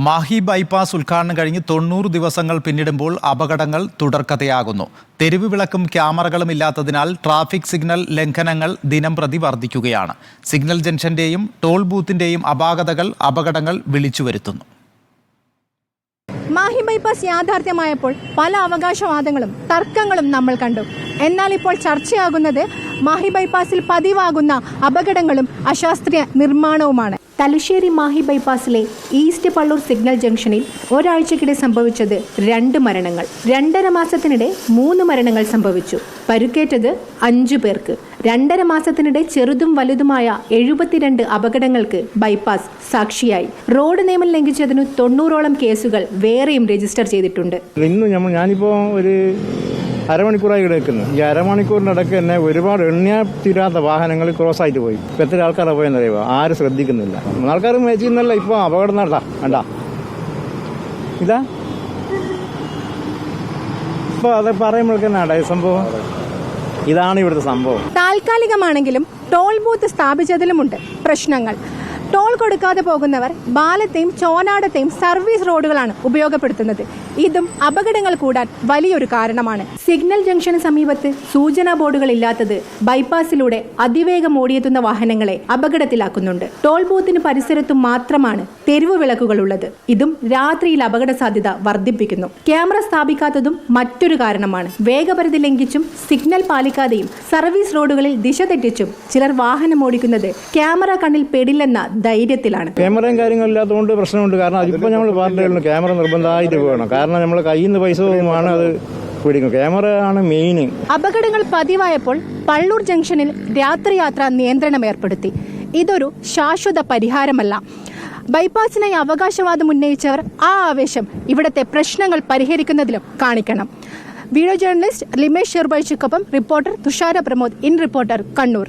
Mahe bypass ഉദ്ഘാടനം കഴിഞ്ഞ് 90 ദിവസങ്ങൾ പിന്നിടുമ്പോൾ അപകടങ്ങൾ തുടർക്കഥയാകുന്നു. തെരുവ് വിളക്കും ക്യാമറകളും ഇല്ലാത്തതിനാൽ ട്രാഫിക് സിഗ്നൽ ലംഘനങ്ങൾ ദിനംപ്രതി വർദ്ധിക്കുകയാണ്. സിഗ്നൽ ജംഗ്ഷന്റെയും ടോൾ ബൂത്തിന്റെയും അപകടങ്ങൾ വിളിച്ചുവരുത്തുന്നു. മാഹി ബൈപ്പാസ് യാഥാർത്ഥ്യമായപ്പോൾ പല അവകാശവാദങ്ങളും തർക്കങ്ങളും നമ്മൾ കണ്ടു. എന്നാൽ ഇപ്പോൾ ചർച്ചയാകുന്നത് മാഹി ബൈപ്പാസിൽ പതിവാകുന്ന അപകടങ്ങളും അശാസ്ത്രീയ നിർമ്മാണവുമാണ്. തലശ്ശേരി മാഹി ബൈപ്പാസിലെ ഈസ്റ്റ് പള്ളൂർ സിഗ്നൽ ജംഗ്ഷനിൽ ഒരാഴ്ചക്കിടെ സംഭവിച്ചത് 2 മരണങ്ങൾ. 2.5 മാസത്തിനിടെ 3 മരണങ്ങൾ സംഭവിച്ചു. പരുക്കേറ്റത് 5 പേർക്ക്. 2.5 മാസത്തിനിടെ ചെറുതും വലുതുമായ 72 അപകടങ്ങൾക്ക് ബൈപ്പാസ് സാക്ഷിയായി. റോഡ് നിയമം ലംഘിച്ചതിന് 90ഓളം കേസുകൾ വേറെയും രജിസ്റ്റർ ചെയ്തിട്ടുണ്ട്. ഞാനിപ്പോ ഒരു അരമണിക്കൂറായി കിടക്കുന്നു. ഈ അരമണിക്കൂറിനിടയ്ക്ക് തന്നെ ഒരുപാട് എണ്ണിയാ വാഹനങ്ങൾ ക്രോസ് ആയിട്ട് പോയി. ഇപ്പം എത്ര ആൾക്കാരാണ് പോയെന്നറിയുമോ? ആരും ശ്രദ്ധിക്കുന്നില്ല. ആൾക്കാർ മേച്ചിന്നല്ല ഇപ്പോൾ അപകടം കണ്ടാ ഇതാ ഇപ്പൊ അത് പറയുമ്പോഴേക്കെന്നാ ഈ സംഭവം. ഇതാണ് ഇവിടുത്തെ സംഭവം. താൽക്കാലികമാണെങ്കിലും ടോൾ ബൂത്ത് സ്ഥാപിച്ചതിലുമുണ്ട് പ്രശ്നങ്ങൾ. ടോൾ കൊടുക്കാതെ പോകുന്നവർ ബാലത്തെയും ചോനാടത്തെയും സർവീസ് റോഡുകളാണ് ഉപയോഗപ്പെടുത്തുന്നത്. ഇതും അപകടങ്ങൾ കൂടാൻ വലിയൊരു കാരണമാണ്. സിഗ്നൽ ജംഗ്ഷന് സമീപത്ത് സൂചനാ ബോർഡുകൾ ഇല്ലാത്തത് ബൈപ്പാസിലൂടെ അതിവേഗം ഓടിയെത്തുന്ന വാഹനങ്ങളെ അപകടത്തിലാക്കുന്നുണ്ട്. ടോൾ ബൂത്തിന് പരിസരത്തും മാത്രമാണ് തെരുവ് വിളക്കുകൾ ഉള്ളത്. ഇതും രാത്രിയിൽ അപകട സാധ്യത വർദ്ധിപ്പിക്കുന്നു. ക്യാമറ സ്ഥാപിക്കാത്തതും മറ്റൊരു കാരണമാണ്. വേഗപരിധി ലംഘിച്ചും സിഗ്നൽ പാലിക്കാതെയും സർവീസ് റോഡുകളിൽ ദിശ തെറ്റിച്ചും ചിലർ വാഹനം ഓടിക്കുന്നത് ക്യാമറ കണ്ണിൽ പെടില്ലെന്ന ധൈര്യത്തിലാണ്. ക്യാമറയും കാര്യങ്ങളില്ലാത്തതുകൊണ്ട് പ്രശ്നമുണ്ട്. കാരണം അതിപ്പോൾ നമ്മൾ പാർട്ടികളിൽ ക്യാമറ നിർബന്ധമായിട്ട് വേണം. കാരണം നമ്മൾ കയ്യിൽ നിന്ന് പൈസ പോകുമ്പോഴാണ് അത് പിടിക്കും. ക്യാമറ ആണ് മെയിൻ. അപകടങ്ങൾ പതിവായപ്പോൾ പള്ളൂർ ജംഗ്ഷനിൽ രാത്രിയാത്രാ നിയന്ത്രണം ഏർപ്പെടുത്തി. ഇതൊരു ശാശ്വത പരിഹാരമല്ല. ബൈപ്പാസിനായി അവകാശവാദം ഉന്നയിച്ചവർ ആ ആവേശം ഇവിടുത്തെ പ്രശ്നങ്ങൾ പരിഹരിക്കുന്നതിലും കാണിക്കണം. വീഡിയോ ജേർണലിസ്റ്റ് ലിമേഷ് ഷെർബൈച്ചിക്കൊപ്പം reporter Thushara Pramod, in reporter, Kannur.